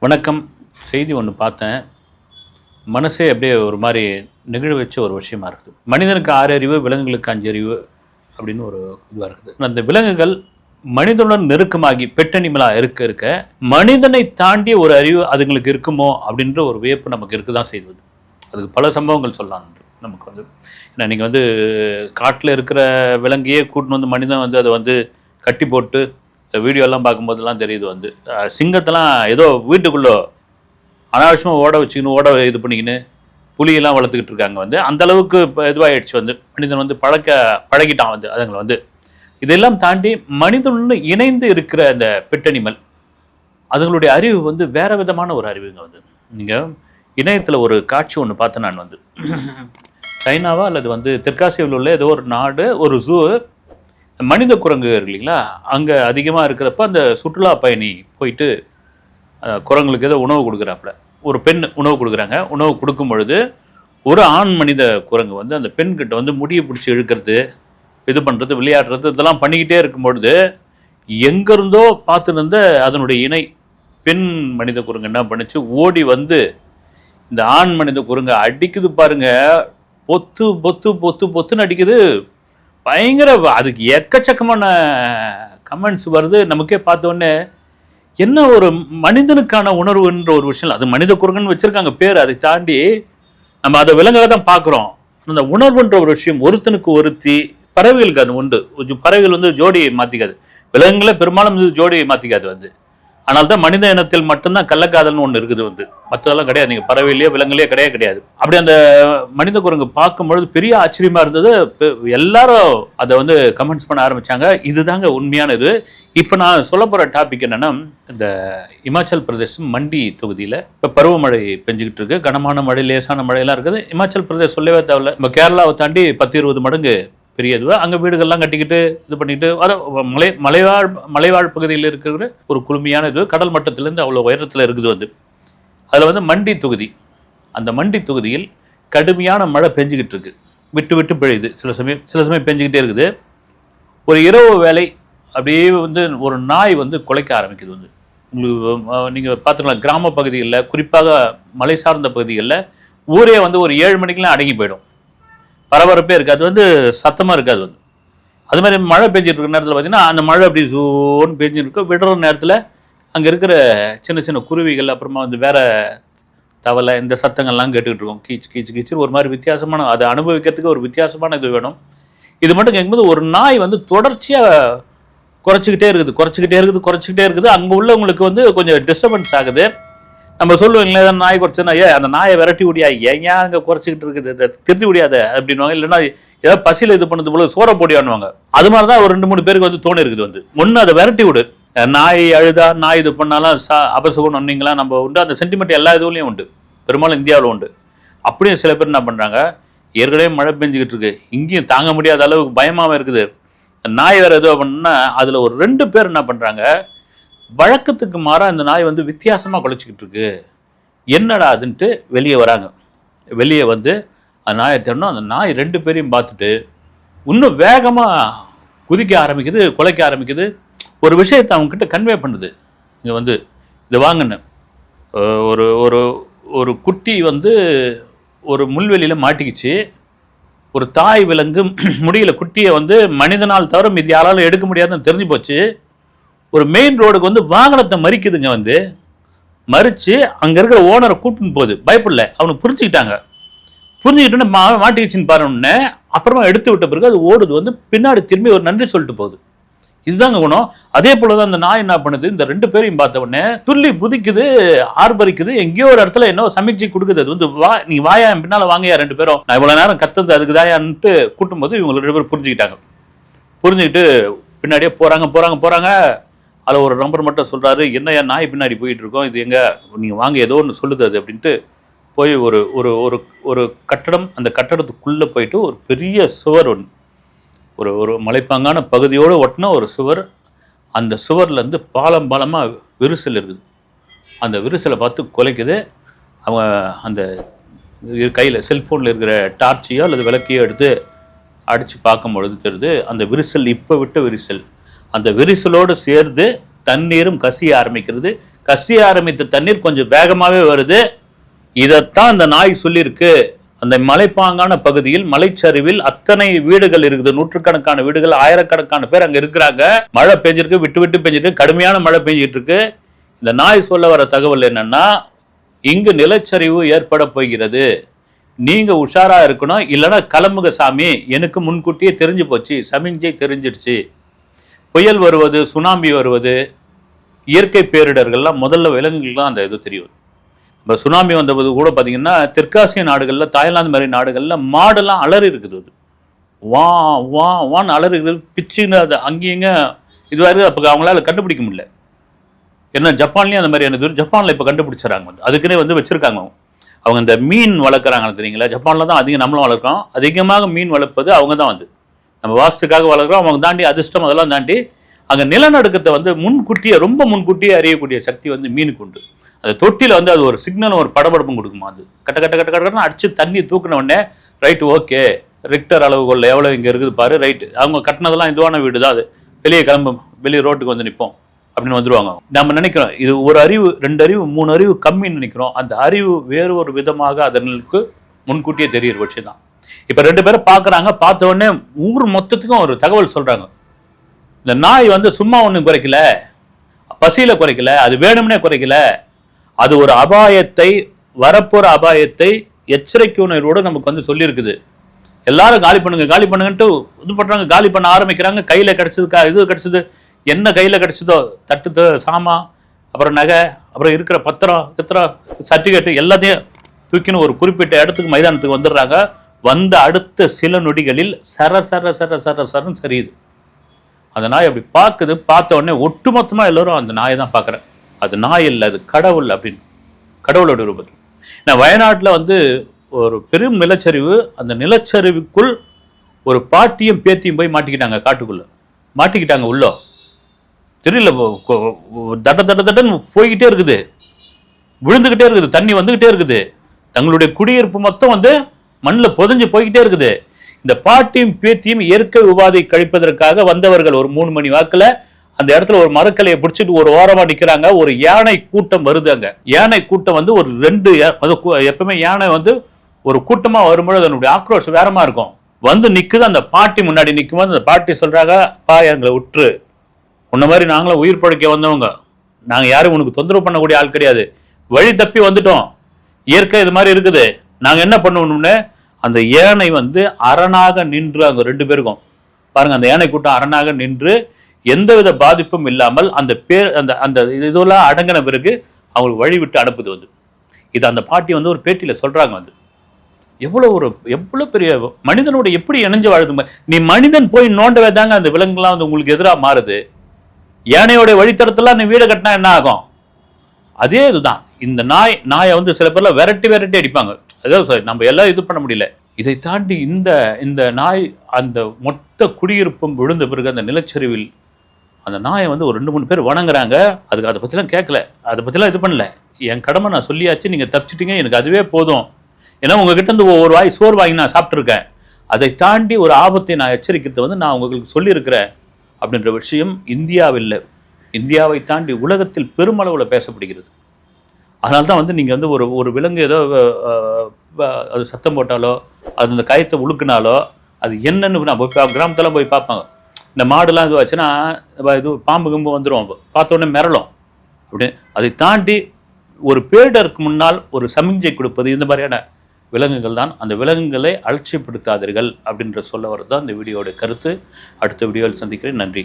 வணக்கம். செய்தி ஒன்று பார்த்தேன். மனசே அப்படியே ஒரு மாதிரி நிகழ வச்ச ஒரு விஷயமா இருக்குது. மனிதனுக்கு 6 அறிவு, விலங்குகளுக்கு 5 அறிவு அப்படின்னு ஒரு இதுவாக இருக்குது. அந்த விலங்குகள் மனிதனுடன் நெருக்கமாகி பெட்டனிமலாக இருக்க மனிதனை தாண்டிய ஒரு அறிவு அதுங்களுக்கு இருக்குமோ அப்படின்ற ஒரு வியப்பு நமக்கு இருக்க தான் செய்வது. அதுக்கு பல சம்பவங்கள் சொல்லலாம். நமக்கு வந்து ஏன்னா நீங்கள் வந்து காட்டில் இருக்கிற விலங்கையே கூட்டின்னு வந்து மனிதன் வந்து அதை வந்து கட்டி போட்டு இந்த வீடியோலாம் பார்க்கும்போதெல்லாம் தெரியுது வந்து சிங்கத்தெல்லாம் ஏதோ வீட்டுக்குள்ளே அனாவசியமாக ஓட இது பண்ணிக்கின்னு புலியெல்லாம் வளர்த்துக்கிட்டு இருக்காங்க. வந்து அந்தளவுக்கு இப்போ இதுவாகிடுச்சு. வந்து மனிதன் வந்து பழகிட்டான் வந்து அதுங்களை வந்து இதெல்லாம் தாண்டி மனிதனுடன் இணைந்து இருக்கிற அந்த பெட்டனிமல் அதுங்களுடைய அறிவு வந்து வேறு விதமான ஒரு அறிவுங்க. வந்து நீங்கள் இணையத்தில் ஒரு காட்சி ஒன்று பார்த்தேன். நான் வந்து சைனாவா அல்லது வந்து தெற்காசியாவில் உள்ள ஏதோ ஒரு நாடு, ஒரு ஜூ, மனித குரங்கு இருக்கு இல்லைங்களா, அங்கே அதிகமாக இருக்கிறப்ப அந்த சுற்றுலா பயணி போயிட்டு குரங்குகளுக்கு ஏதோ உணவு கொடுக்குறாப்புல. ஒரு பெண் உணவு கொடுக்குறாங்க. உணவு கொடுக்கும் பொழுது ஒரு ஆண் மனித குரங்கு வந்து அந்த பெண்கிட்ட வந்து முடியை பிடிச்சி இழுக்கிறது, இது பண்ணுறது, விளையாடுறது, இதெல்லாம் பண்ணிக்கிட்டே இருக்கும் பொழுது எங்கேருந்தோ பார்த்துருந்த அதனுடைய இணை பெண் மனித குரங்கு என்ன பண்ணிச்சு, ஓடி வந்து இந்த ஆண் மனித குரங்கு அடிக்குது பாருங்க. பொத்து பொத்து பொத்து பொத்துன்னு அடிக்குது. பயங்கர அதுக்கு எக்கச்சக்கமான கமெண்ட்ஸ் வருது. நமக்கே பார்த்தோன்னே என்ன ஒரு மனிதனுக்கான உணர்வுன்ற ஒரு விஷயம். அது மனித குரங்குன்னு வச்சுருக்காங்க பேர். அதை தாண்டி நம்ம அதை விலங்காக தான் பார்க்குறோம். அந்த உணர்வுன்ற ஒரு விஷயம் ஒருத்தனுக்கு ஒருத்தி. பறவைகளுக்கு அது உண்டு. பறவைகள் வந்து ஜோடியை மாற்றிக்காது. விலங்குகளே பெரும்பாலும் ஜோடியை மாற்றிக்காது. வந்து ஆனால் தான் மனித இனத்தில் மட்டும்தான் கள்ளக்காதல்னு ஒன்று இருக்குது. வந்து மற்றதெல்லாம் கிடையாது. நீங்கள் பறவையிலேயே விலங்குலேயே கிடையாது. அப்படி அந்த மனித குரங்கு பார்க்கும்பொழுது பெரிய ஆச்சரியமாக இருந்தது. எல்லாரும் அதை வந்து கமெண்ட்ஸ் பண்ண ஆரம்பித்தாங்க. இதுதாங்க உண்மையான இது. இப்போ நான் சொல்ல போகிற டாபிக் என்னென்னா, இந்த இமாச்சல் பிரதேசம் மண்டி தொகுதியில் இப்போ பருவமழை பெஞ்சிக்கிட்டு இருக்கு. கனமான மழை, லேசான மழையெல்லாம் இருக்குது. இமாச்சல் பிரதேசம் சொல்லவே தேவையில்லை. நம்ம கேரளாவை தாண்டி 10-20 மடங்கு பெரிய இதுவா. அங்கே வீடுகள்லாம் கட்டிக்கிட்டு இது பண்ணிட்டு மலைவாழ் பகுதியில் இருக்கிற ஒரு குளுமையான இது. கடல் மட்டத்திலேருந்து அவ்வளோ உயரத்தில் இருக்குது. வந்து அதில் வந்து மண்டி தொகுதி. அந்த மண்டி தொகுதியில் கடுமையான மழை பெஞ்சிக்கிட்டு இருக்கு. விட்டு விட்டு பெய்யுது. சில சமயம் பெஞ்சிக்கிட்டே இருக்குது. ஒரு இரவு வேலை அப்படியே வந்து ஒரு நாய் வந்து குலைக்க ஆரம்பிக்குது. வந்து உங்களுக்கு நீங்கள் பார்த்துக்கலாம், கிராம பகுதிகளில், குறிப்பாக மலை சார்ந்த பகுதிகளில் ஊரே வந்து ஒரு 7 மணிக்கெலாம் அடங்கி போயிடும். பரபரப்பே இருக்குது. அது வந்து சத்தமாக இருக்காது. வந்து அது மாதிரி மழை பெஞ்சிட்டு இருக்கிற நேரத்தில் பார்த்தீங்கன்னா அந்த மழை அப்படி ஜோன்னு பெஞ்சிருக்கும். விடுற நேரத்தில் அங்கே இருக்கிற சின்ன சின்ன குருவிகள், அப்புறமா வந்து வேறு தவளை, இந்த சத்தங்கள்லாம் கேட்டுக்கிட்டு இருக்கும். கீச்சு ஒரு மாதிரி வித்தியாசமான, அதை அனுபவிக்கிறதுக்கு ஒரு வித்தியாசமான இது வேணும். இது மட்டும் கேட்கும்போது ஒரு நாய் வந்து தொடர்ச்சியாக குறைச்சிக்கிட்டே இருக்குது. அங்கே உள்ளவங்களுக்கு வந்து கொஞ்சம் டிஸ்டர்பன்ஸ் ஆகுது. நம்ம சொல்லுவீங்களே, ஏதாவது நாய் குறைச்சுன்னா, அந்த நாயை விரட்டி விடியா, ஏன் அங்கே குறைச்சிக்கிட்டு இருக்குது, திருத்தி விடியாத அப்படின்வாங்க. இல்லைன்னா ஏதாவது பசியில் இது பண்ணது போல சோற போடியானுவாங்க. அது மாதிரி தான் ஒரு 2-3 பேருக்கு வந்து தோணி இருக்குது. வந்து ஒன்று அதை விரட்டி விடு. நாய் அழுதா, நாய் இது பண்ணாலும் அபசகுணம் ஒன்றிங்களா நம்ம உண்டு. அந்த சென்டிமெண்ட் எல்லா இதுலேயும் உண்டு. பெரும்பாலும் இந்தியாவில் உண்டு. அப்படியும் சில பேர் என்ன பண்ணுறாங்க, ஏற்கனவே மழை பெஞ்சிக்கிட்டு இருக்கு, இங்கேயும் தாங்க முடியாத அளவுக்கு பயமாகவும் இருக்குது, நாய் வேறு எதுவும் பண்ணா அதில் ஒரு 2 பேர் என்ன பண்ணுறாங்க, வழக்கத்துக்கு மாறாக இந்த நாய் வந்து வித்தியாசமாக குலைச்சிக்கிட்டு இருக்கு, என்னடா அதுன்ட்டு வெளியே வராங்க. வெளியே வந்து அந்த நாயை தேடணும். அந்த நாய் 2 பேரையும் பார்த்துட்டு இன்னும் வேகமாக குதிக்க ஆரம்பிக்குது, குலைக்க ஆரம்பிக்குது. ஒரு விஷயத்தை அவங்கக்கிட்ட கன்வே பண்ணுது. இங்கே வந்து இது வாங்கின ஒரு ஒரு ஒரு குட்டி வந்து ஒரு முள்வெளியில் மாட்டிக்கிச்சு. ஒரு தாய் விலங்கு முடியல. குட்டியை வந்து மனிதனால் தவிர மீது யாராலும் எடுக்க முடியாதுன்னு தெரிஞ்சு போச்சு. ஒரு மெயின் ரோடுக்கு வந்து வாகனத்தை மறிக்குதுங்க. வந்து மறித்து அங்கே இருக்கிற ஓனரை கூட்டின்னு போகுது. பயப்படல, அவனுக்கு புரிஞ்சுக்கிட்டு மாட்டிக்கிச்சின்னு பாருன்னு அப்புறமா எடுத்து விட்ட பிறகு அது ஓடுது. வந்து பின்னாடி திரும்பி ஒரு நன்றி சொல்லிட்டு போகுது. இதுதாங்க குணம். அதே போல தான் அந்த நாய் என்ன பண்ணுது, இந்த 2 பேரையும் பார்த்த உடனே துள்ளி குதிக்குது, ஆர்ப்பரிக்குது, எங்கேயோ ஒரு இடத்துல என்ன சமைச்சு கொடுக்குது. அது வந்து நீ வாயா, பின்னால் வாங்கயா 2 பேரும், நான் இவ்வளோ நேரம் கத்துறது அதுக்கு தாயான்ட்டு கூட்டும்போது இவங்க 2 பேரும் புரிஞ்சுக்கிட்டு பின்னாடியே போகிறாங்க. அதில் ஒரு நம்பர் மட்டும் சொல்கிறாரு, என்னையா நாய் பின்னாடி போயிட்டு இருக்கோம், இது எங்கே, நீங்கள் வாங்க, ஏதோ ஒன்று சொல்லுது அது அப்படின்ட்டு போய் ஒரு ஒரு ஒரு ஒரு கட்டடம், அந்த கட்டடத்துக்குள்ளே போயிட்டு ஒரு பெரிய சுவர் ஒன்று, ஒரு மலைப்பாங்கான பகுதியோடு ஒட்டின ஒரு சுவர். அந்த சுவர்லேருந்து பாலமாக விரிசல் இருக்குது. அந்த விரிசலை பார்த்து குலைக்குது. அவங்க அந்த கையில் செல்ஃபோனில் இருக்கிற டார்ச்சியோ அல்லது விளக்கையோ எடுத்து அடித்து பார்க்கும் பொழுது தெரியுது, அந்த விரிசல் இப்போ விட்ட விரிசல். அந்த விரிசலோடு சேர்ந்து தண்ணீரும் கசிய ஆரம்பிக்கிறது. கசிய ஆரம்பித்த தண்ணீர் கொஞ்சம் வேகமாகவே வருது. இதைத்தான் அந்த நாய் சொல்லியிருக்கு. அந்த மலைப்பாங்கான பகுதியில் மலைச்சரிவில் அத்தனை வீடுகள் இருக்குது, நூற்றுக்கணக்கான வீடுகள், ஆயிரக்கணக்கான பேர் அங்க இருக்கிறாங்க. மழை பெஞ்சிருக்கு, விட்டு விட்டு பெஞ்சிருக்கு, கடுமையான மழை பெஞ்சிட்டு இருக்கு. இந்த நாய் சொல்ல வர தகவல் என்னன்னா, இங்கு நிலச்சரிவு ஏற்பட போகிறது, நீங்க உஷாரா இருக்கணும், இல்லைன்னா கிளம்புக சாமி, எனக்கு முன்கூட்டியே தெரிஞ்சு போச்சு, சமிஞ்சை தெரிஞ்சிடுச்சு. புயல் வருவது, சுனாமி வருவது, இயற்கை பேரிடர்கள்லாம் முதல்ல விலங்குகள்லாம் அந்த இது தெரியும். இப்போ சுனாமி வந்தபோது கூட பார்த்தீங்கன்னா தெற்காசிய நாடுகளில், தாய்லாந்து மாதிரி நாடுகளில் மாடெல்லாம் அலறி இருக்குது. அது வா வா வான்னு அலறி இருக்குது, பிச்சுன்னு அது அங்கேயுங்க இதுவாக. அப்போ அவங்களால கண்டுபிடிக்க முடியல. என்ன ஜப்பான்லேயும் அந்த மாதிரியான இது ஜப்பானில் இப்போ கண்டுபிடிச்சிடறாங்க. அதுக்குன்னே வச்சுருக்காங்க. அவங்க இந்த மீன் வளர்க்குறாங்க தெரியுங்களா, ஜப்பானில் தான் அதிகம் நம்மளும் வளர்க்குறோம். அதிகமாக மீன் வளர்ப்பது அவங்க தான். நம்ம வாஸ்துக்காக வளர்க்குறோம், அவங்க தாண்டி அதிர்ஷ்டம் அதெல்லாம் தாண்டி அங்கே நிலநடுக்கத்தை முன்கூட்டியே, ரொம்ப முன்கூட்டியே அறியக்கூடிய சக்தி மீனுக்கு உண்டு. அந்த தொட்டியில் அது ஒரு சிக்னலும் ஒரு படபடப்பும் கொடுக்குமா. அது கட்ட கட்ட கட்ட கட்டன்னு அடிச்சு தண்ணி தூக்கின உடனே ரைட்டு ஓகே, ரிக்டர் அளவுகோல் எவ்வளோ இங்கே இருக்குது பாரு, ரைட்டு, அவங்க கட்டினதெல்லாம் இதுவான வீடு தான், அது வெளியே வெளியே ரோட்டுக்கு நிற்போம் அப்படின்னு வந்துடுவாங்க. நம்ம நினைக்கிறோம் இது ஒரு அறிவு, 2 அறிவு 3 அறிவு கம்மின்னு நினைக்கிறோம். அந்த அறிவு வேறு ஒரு விதமாக அதற்கு முன்கூட்டியே தெரியுற விஷயம் தான். இப்போ 2 பேரும் பார்க்குறாங்க, பார்த்த உடனே ஊர் மொத்தத்துக்கும் ஒரு தகவல் சொல்கிறாங்க. இந்த நாய் சும்மா ஒன்றும் குறைக்கல, பசியில் குறைக்கல, அது வேணும்னே குறைக்கல, அது ஒரு அபாயத்தை, வரப்போற அபாயத்தை எச்சரிக்கை உணர்வோடு நமக்கு சொல்லியிருக்குது. எல்லாரும் காலி பண்ணுங்க காலி பண்ணுங்கன்ட்டு இது பண்றாங்க, காலி பண்ண ஆரம்பிக்கிறாங்க. கையில கிடைச்சதுக்கா இது கிடைச்சது, என்ன கையில கிடைச்சதோ, தட்டு சாமா, அப்புறம் நகை, அப்புறம் இருக்கிற பத்திரம் சர்டிஃபிகேட் எல்லாத்தையும் தூக்கின்னு ஒரு குறிப்பிட்ட இடத்துக்கு, மைதானத்துக்கு வந்துடுறாங்க. வந்த அடுத்த சில நொடிகளில் சர சர சர சர சரன்னு சரியுது. அந்த நாய் அப்படி பார்க்குது. பார்த்த உடனே ஒட்டுமொத்தமா எல்லாரும் அந்த நாயை தான் பார்க்குறேன். அது நாய் இல்லை, அது கடவுள் அப்படின்னு, கடவுளோட ரூபத்தில். நான் வயநாட்டில் ஒரு பெரும் நிலச்சரிவு. அந்த நிலச்சரிவுக்குள் ஒரு பாட்டியும் பேத்தியும் போய் மாட்டிக்கிட்டாங்க, காட்டுக்குள்ள மாட்டிக்கிட்டாங்க. உள்ள தெரியல, தட்ட தட்ட தட்டன்னு போய்கிட்டே இருக்குது, விழுந்துகிட்டே இருக்குது, தண்ணி வந்துகிட்டே இருக்குது. தங்களுடைய குடியிருப்பு மொத்தம் மண்ணில் புதைஞ்சு போய்கிட்டே இருக்குது. இந்த பாட்டியும் பேத்தியும் இயற்கை உபாதை கழிப்பதற்காக வந்தவர்கள் ஒரு 3 மணி வாக்கில் அந்த இடத்துல ஒரு மரக்கலையை பிடிச்சிட்டு ஒரு ஓரமா நிக்கிறாங்க. ஒரு யானை கூட்டம் வருது. அங்க யானை கூட்டம் ஒரு 2, எப்பவுமே யானை ஒரு கூட்டமா வரும்போது அதனுடைய ஆக்ரோஷம் வேறமா இருக்கும். நிக்குது. அந்த பாட்டி முன்னாடி நிக்கும்போது அந்த பாட்டி சொல்றாங்க, பா எங்களை விட்டுரு, உன்ன மாதிரி நாங்களும் உயிர் பழைக்க வந்தவங்க, நாங்க யாரும் உனக்கு தொந்தரவு பண்ணக்கூடிய ஆள் கிடையாது, வழி தப்பி வந்துட்டோம், இயற்கை இது மாதிரி இருக்குது, நாங்க என்ன பண்ணுவோம்னு அந்த யானை அரணாக நின்று, அங்க 2 பேருக்கும் பாருங்க, அந்த யானை கூட்டம் அரணாக நின்று எந்தவித பாதிப்பும் இல்லாமல் அந்த அந்த இதெல்லாம் அடங்கின பிறகு அவங்களுக்கு வழி விட்டு அனுப்புது. இது அந்த பாட்டி ஒரு பேட்டியில சொல்றாங்க. எவ்வளவு பெரிய மனிதனோட எப்படி இணைஞ்சு வாழுது. நீ மனிதன் போய் நோண்டவே தாங்க அந்த விலங்குலாம் உங்களுக்கு எதிராக மாறுது. யானையோட வழித்தடத்தெல்லாம் நீ வீடு கட்டினா என்ன ஆகும்? அதே இதுதான். இந்த நாயை சில பேர்ல விரட்டி அடிப்பாங்க. அதாவது நம்ம எல்லாம் இது பண்ண முடியல. இதை தாண்டி இந்த நாய் அந்த மொத்த குடியிருப்பும் விழுந்த பிறகு அந்த நிலச்சரிவில் அந்த நாயை ஒரு 2-3 பேர் வணங்குறாங்க. அதை பற்றிலாம் கேட்கல, அதை பற்றிலாம் இது பண்ணல. என் கடமை நான் சொல்லியாச்சு, நீங்கள் தப்பிச்சிட்டீங்க, எனக்கு அதுவே போதும். ஏன்னா உங்ககிட்ட ஒரு வாய் சோறு வாங்கி நான் சாப்பிட்ருக்கேன். அதை தாண்டி ஒரு ஆபத்தை நான் எச்சரிக்கிறத நான் உங்களுக்கு சொல்லியிருக்கிறேன் அப்படின்ற விஷயம் இந்தியாவை தாண்டி உலகத்தில் பெருமளவில் பேசப்படுகிறது. அதனால தான் நீங்கள் ஒரு விலங்கு ஏதோ அது சத்தம் போட்டாலோ, அது அந்த கயத்தை உழுக்குனாலோ, அது என்னன்னு நான் கிராமத்தெல்லாம் போய் பார்ப்பாங்க. இந்த மாடுலாம் இதுவாச்சுன்னா இது பாம்பு கும்பு வந்துடும், பார்த்த உடனே மிரளும் அப்படின்னு. அதை தாண்டி ஒரு பேரிடருக்கு முன்னால் ஒரு சமிஞ்சை கொடுப்பது இந்த மாதிரியான விலங்குகள் தான். அந்த விலங்குகளை அலட்சியப்படுத்தாதீர்கள் அப்படின்ற சொல்ல வரது தான் இந்த வீடியோட கருத்து. அடுத்த வீடியோவில் சந்திக்கிறேன். நன்றி.